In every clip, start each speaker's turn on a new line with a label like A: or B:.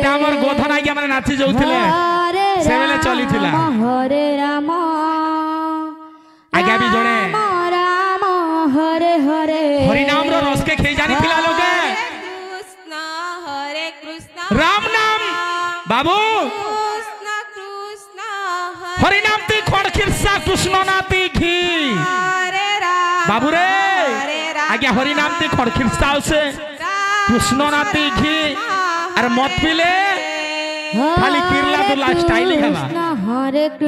A: एटा हमर गोधन आज्ञा माने नाची जाउथिले से बेले चली थिला
B: हरे राम
A: आज्ञा भी जणे
B: राम हरे हरे
A: हरि नाम रो रस के खे जानी थिला लोगे
C: कृष्ण हरे कृष्ण
A: राम नाम बाबू
C: कृष्ण कृष्ण
A: हरि नाम ती खड़खिरसा कृष्ण नाती घी
C: हरे राम
A: बाबू रे आज्ञा हरि नाम ती खड़खिरसा से कृष्ण नाती घी अरे मत पीले खाली किरला दुला स्टाइल हेबा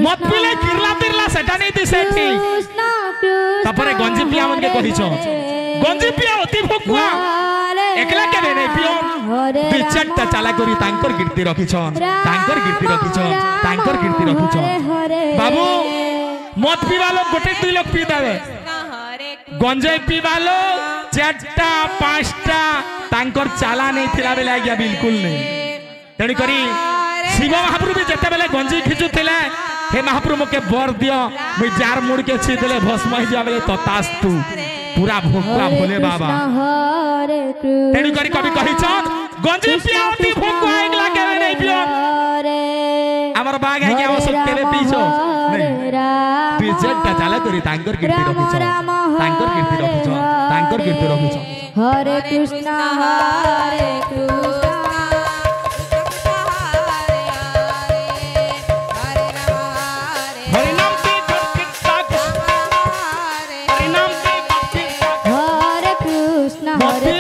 A: मत पीले किरला तिरला सेटा नहीं थी सेठी तापरे गंजी पिया मन के कहिछो गंजी पिया अति भोकुआ एकला के नहीं पियो दुई चारटा चाला करी तांकर कीर्ति रखिछन तांकर कीर्ति रखिछन तांकर कीर्ति रखिछन बाबू मत पीवा लोग गोटे दुई लोग पी देबे गंजाई पीवा लोग चारटा पांचटा तांकर चाला नहीं थिला बेले आज्ञा बिल्कुल नहीं तेणी करी शिव महाप्रभु भी जते बेले गंजी खिचुथिले हे महाप्रभु मके बर दियो मुई जार मुड़ के छी देले भस्म हो जा बेले ततास्तु पूरा भोकुआ भोले बाबा तेणी करी कवि कहिछन गंजी पियाती भोकुआ एकला के नहीं पियो हमर बाग है के आवश्यक केबे पीछो नहीं बिजेटा जाला करी तांकर कीर्ति रखिछन तांकर कीर्ति रखिछन तांकर कीर्ति रखिछन
B: हरे कृष्ण हरे कृष्ण
A: हरि नाम की कृष्ण हरि नाम की
B: हरे कृष्ण हरे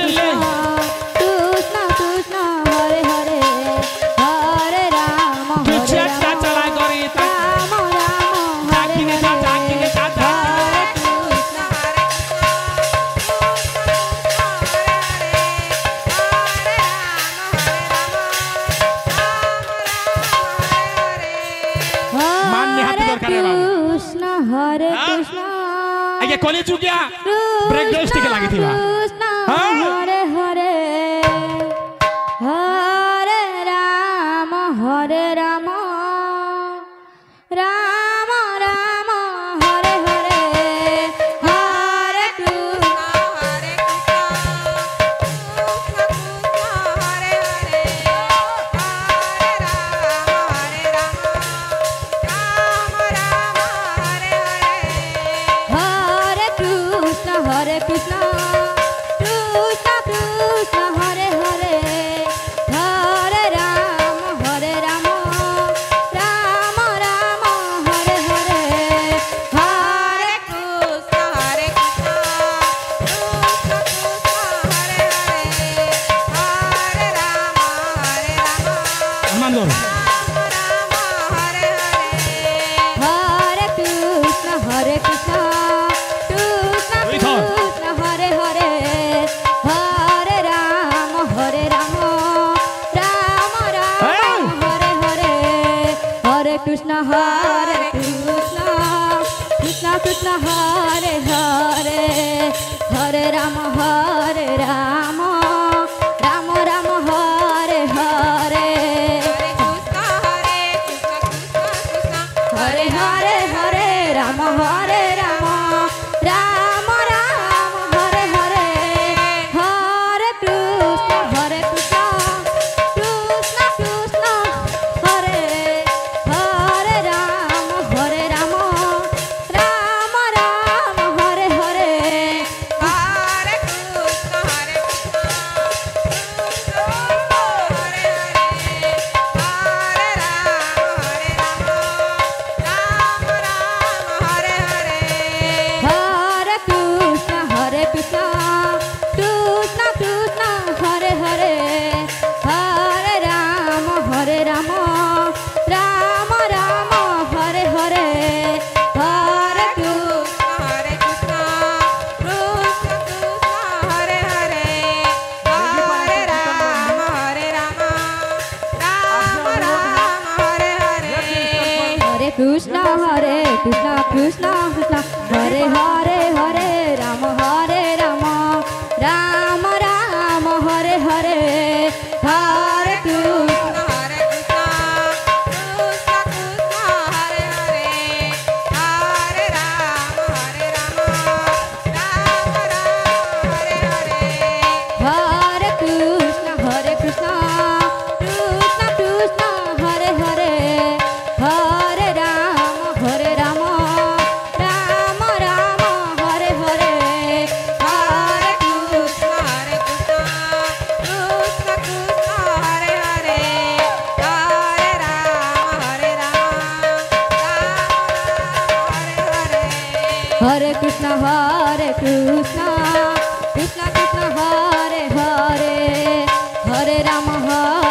B: कृष्ण कृष्ण हरे हरे हरे राम
A: चेष्टा चला करी
B: राम राम हरे
A: ताकिने जा ताकिने जा
B: हरे
C: कृष्ण हरे
A: मान्य हाथ पर करे बाबू
B: कृष्ण हरे कृष्ण
A: आगे कॉलेज चुकिया ब्रेक डांस टिके लागी थी बा
B: कृष्ण
A: हाँ?
B: हरे हरे हरे राम राम राम हरे हरे हरे कृष्ण
C: हरे कृष्ण हरे हरे हरे राम हरे हरे
B: हरे कृष्ण कृष्ण कृष्ण हरे हरे हरे राम राम राम हरे हरे हरे
C: कृष्ण हरे कृष्ण कृष्ण कृष्ण हरे हरे हरे राम
A: मान लो
C: हरे हरे
B: हरे कृष्ण कृष्ण कृष्ण हरे हरे हरे राम राम राम हरे हरे हरे कृष्ण कृष्ण कृष्ण हरे हरे हरे राम राम राम हरे हरे
C: कृष्ण हरे कृष्ण
B: हरे हरे हरे राम राम राम हरे हरे हरे कृष्ण कृष्ण कृष्ण हरे हरे राम राम राम हरे हरे
C: हरे कृष्ण हरे कृष्ण हरे हरे हरे राम हरे हरे
B: हरे कृष्ण कृष्ण कृष्ण हरे हरे हरे राम राम राम हरे हरे हरे
C: कृष्ण हरे कृष्ण कृष्ण कृष्ण हरे हरे हरे राम हरे हरे
B: हरे कृष्ण कृष्ण कृष्ण हरे हरे हरे राम राम हरे हरे हरे कृष्ण
C: हरे Krishna Krishna Krishna Hare Hare Hare Ram Hare
B: Hare Krishna Krishna Krishna Krishna Krishna Krishna Hare Hare Hare Rama Hare